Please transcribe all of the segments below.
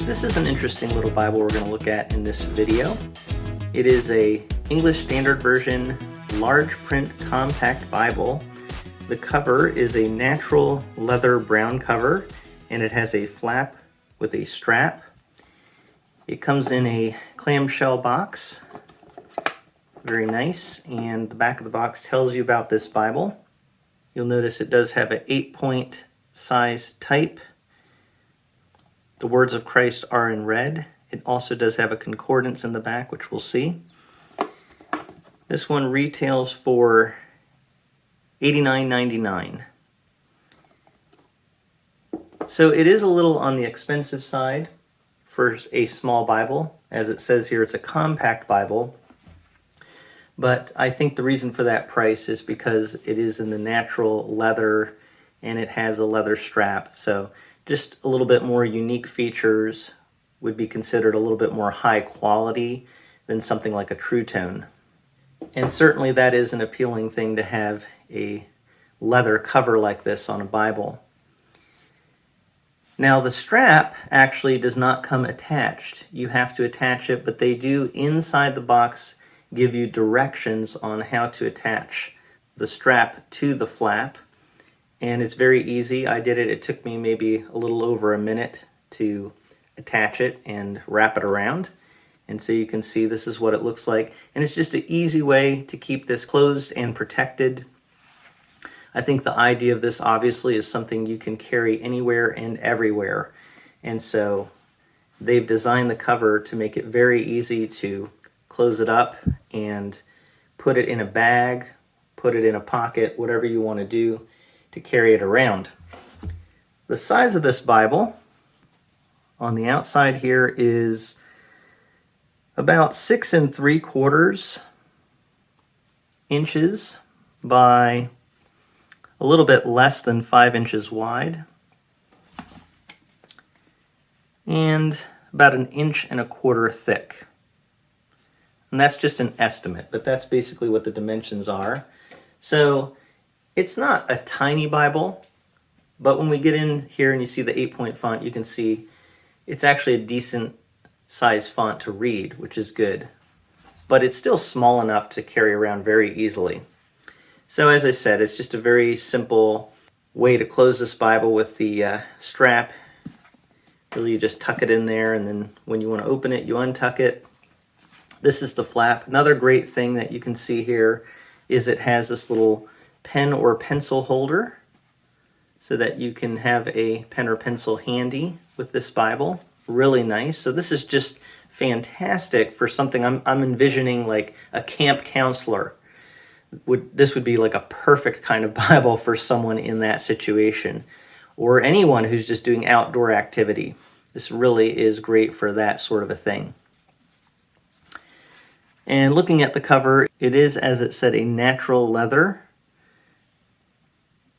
This is an interesting little Bible we're going to look at in this video. It is a English Standard Version large print compact Bible. The cover is a natural leather brown cover, and it has a flap with a strap. It comes in a clamshell box, very nice, and the back of the box tells you about this Bible. You'll notice it does have an 8-point size type. The words of Christ are in red. It also does have a concordance in the back, which we'll see. This one retails for $89.99. So it is a little on the expensive side for a small Bible. As it says here, it's a compact Bible. But I think the reason for that price is because it is in the natural leather and it has a leather strap. So just a little bit more unique features, would be considered a little bit more high quality than something like a True Tone. And certainly that is an appealing thing to have a leather cover like this on a Bible. Now the strap actually does not come attached. You have to attach it, but they do inside the box give you directions on how to attach the strap to the flap. And it's very easy. I did it. It took me maybe a little over a minute to attach it and wrap it around. And so you can see this is what it looks like. And it's just an easy way to keep this closed and protected. I think the idea of this obviously is something you can carry anywhere and everywhere. And so they've designed the cover to make it very easy to close it up and put it in a bag, put it in a pocket, whatever you want to do to carry it around. The size of this Bible on the outside here is about 6 3/4 inches by a little bit less than 5 inches wide, and about 1.25 inches thick. And that's just an estimate, but that's basically what the dimensions are. So it's not a tiny Bible, but when we get in here and you see the 8-point font, you can see it's actually a decent size font to read, which is good. But it's still small enough to carry around very easily. So as I said, it's just a very simple way to close this Bible with the strap. Really, you just tuck it in there, and then when you want to open it, you untuck it. This is the flap. Another great thing that you can see here is it has this little pen or pencil holder so that you can have a pen or pencil handy with this Bible. Really nice. So this is just fantastic for something I'm envisioning like a camp counselor. This would be like a perfect kind of Bible for someone in that situation, or anyone who's just doing outdoor activity. This really is great for that sort of a thing. And looking at the cover, it is, as it said, a natural leather.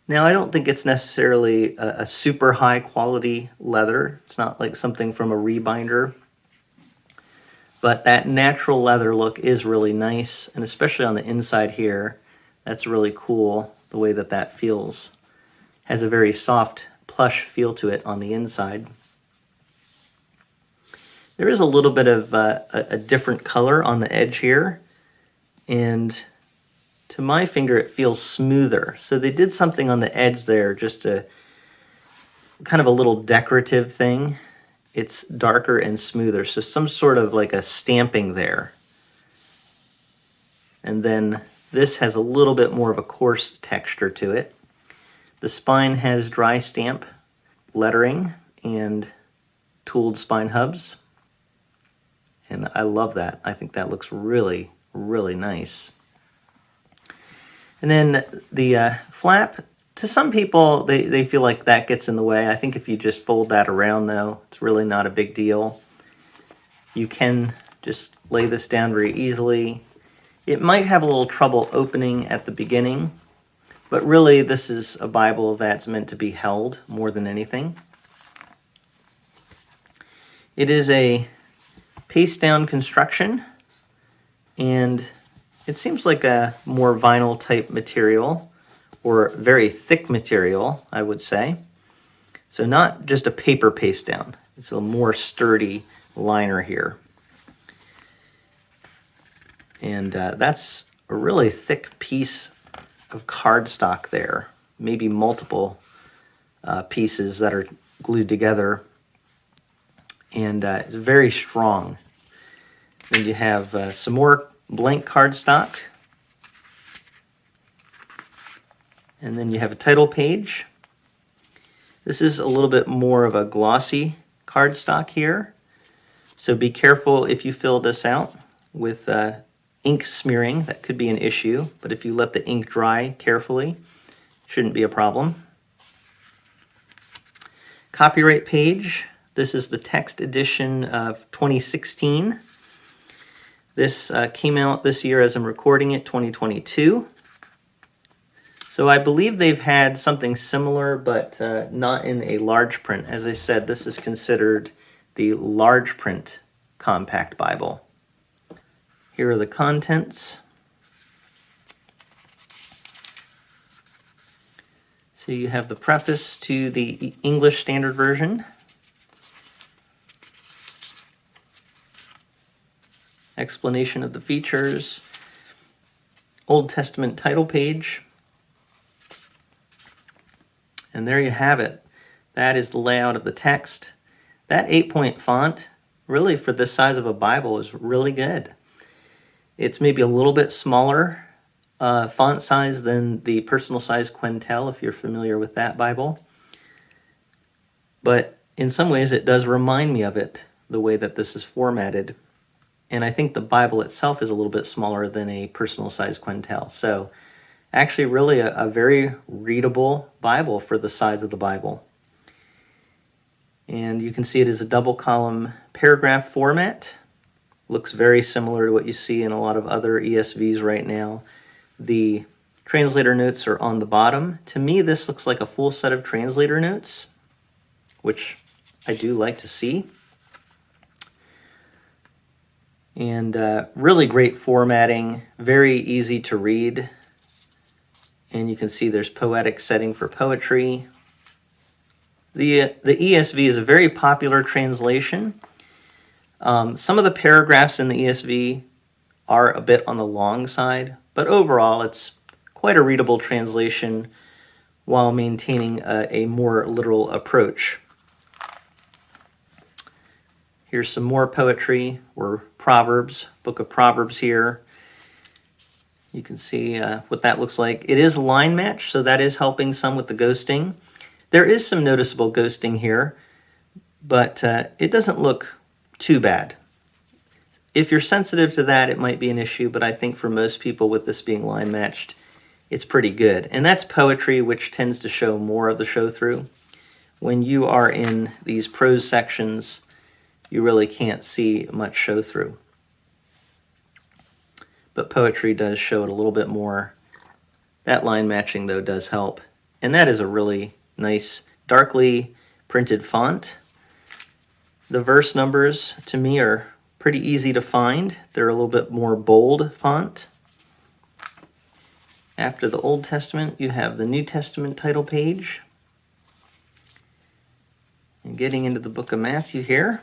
Now, I don't think it's necessarily a super high quality leather. It's not like something from a rebinder. But that natural leather look is really nice, and especially on the inside here, that's really cool, the way that that feels. Has a very soft, plush feel to it on the inside. There is a little bit of a different color on the edge here, and to my finger it feels smoother. So they did something on the edge there, just a kind of a little decorative thing. It's darker and smoother, so some sort of like a stamping there. And then this has a little bit more of a coarse texture to it. The spine has dry stamp lettering and tooled spine hubs. And I love that. I think that looks really, really nice. And then the flap, to some people, they feel like that gets in the way. I think if you just fold that around, though, it's really not a big deal. You can just lay this down very easily. It might have a little trouble opening at the beginning, but really this is a Bible that's meant to be held more than anything. It is a paste down construction, and it seems like a more vinyl type material, or very thick material, I would say. So not just a paper paste down. It's a more sturdy liner here. And that's a really thick piece of cardstock there, maybe multiple pieces that are glued together, and it's very strong. Then you have some more blank cardstock, and then you have a title page. This is a little bit more of a glossy cardstock here, so be careful if you fill this out with ink smearing. That could be an issue, but if you let the ink dry carefully, shouldn't be a problem. Copyright page. This is the text edition of 2016. This came out this year as I'm recording it, 2022. So I believe they've had something similar, but not in a large print. As I said, this is considered the large print compact Bible. Here are the contents. So you have the preface to the English Standard Version, explanation of the features, Old Testament title page, and there you have it. That is the layout of the text. That 8-point font, really for this size of a Bible, is really good. It's maybe a little bit smaller font size than the personal size Quentel, if you're familiar with that Bible. But in some ways it does remind me of it, the way that this is formatted. And I think the Bible itself is a little bit smaller than a personal size Quentel. So actually really a very readable Bible for the size of the Bible. And you can see it is a double column paragraph format. Looks very similar to what you see in a lot of other ESVs right now. The translator notes are on the bottom. To me, this looks like a full set of translator notes, which I do like to see. And really great formatting, very easy to read. And you can see there's poetic setting for poetry. The ESV is a very popular translation. Some of the paragraphs in the ESV are a bit on the long side, but overall it's quite a readable translation while maintaining a more literal approach. Here's some more poetry, or Proverbs, Book of Proverbs here. You can see what that looks like. It is line match, so that is helping some with the ghosting. There is some noticeable ghosting here, but it doesn't look too bad. If you're sensitive to that, it might be an issue, but I think for most people with this being line matched, it's pretty good. And that's poetry, which tends to show more of the show through. When you are in these prose sections, you really can't see much show through. But poetry does show it a little bit more. That line matching, though, does help. And that is a really nice, darkly printed font. The verse numbers, to me, are pretty easy to find. They're a little bit more bold font. After the Old Testament, you have the New Testament title page. And getting into the book of Matthew here,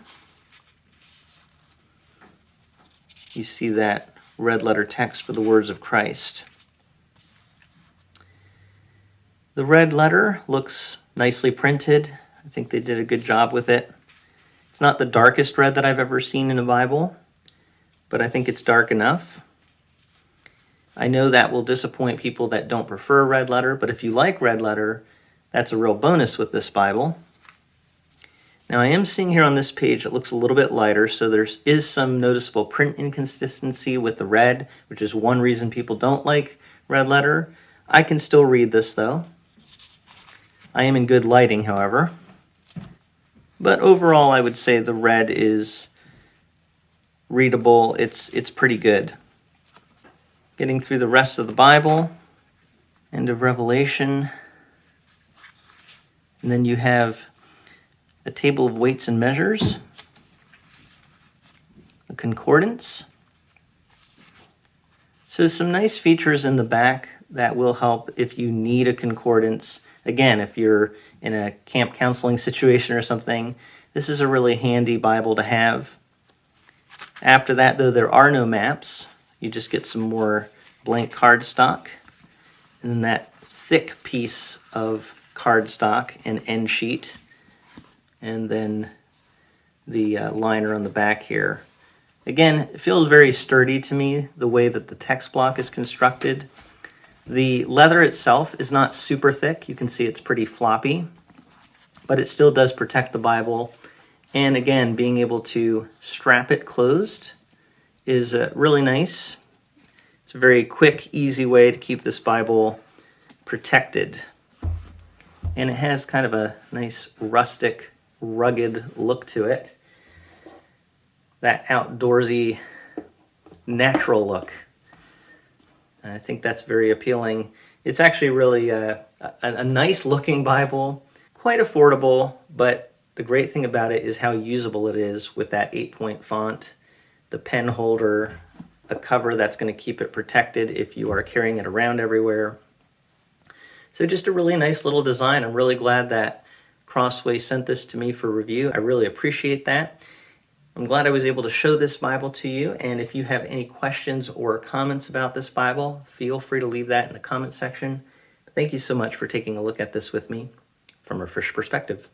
you see that red letter text for the words of Christ. The red letter looks nicely printed. I think they did a good job with it. It's not the darkest red that I've ever seen in a Bible, but I think it's dark enough. I know that will disappoint people that don't prefer red letter, but if you like red letter, that's a real bonus with this Bible. Now I am seeing here on this page it looks a little bit lighter, so there is some noticeable print inconsistency with the red, which is one reason people don't like red letter. I can still read this though. I am in good lighting, however. But overall, I would say the red is readable. It's pretty good. Getting through the rest of the Bible, end of Revelation. And then you have a table of weights and measures, a concordance. So some nice features in the back that will help if you need a concordance. Again, if you're in a camp counseling situation or something, This is a really handy Bible to have. After that, though, there are no maps. You just get some more blank cardstock, and then that thick piece of cardstock and end sheet, and then the liner on the back here. Again, it feels very sturdy to me, the way that the text block is constructed. The leather itself is not super thick. You can see it's pretty floppy, but it still does protect the Bible. And again, being able to strap it closed is really nice. It's a very quick, easy way to keep this Bible protected. And it has kind of a nice rustic, rugged look to it. That outdoorsy, natural look. I think that's very appealing. It's actually really a nice looking Bible, quite affordable, but the great thing about it is how usable it is with that 8-point font, the pen holder, a cover that's going to keep it protected if you are carrying it around everywhere. So just a really nice little design. I'm really glad that Crossway sent this to me for review. I really appreciate that. I'm glad I was able to show this Bible to you, and if you have any questions or comments about this Bible, feel free to leave that in the comment section. Thank you so much for taking a look at this with me from A Frisch Perspective.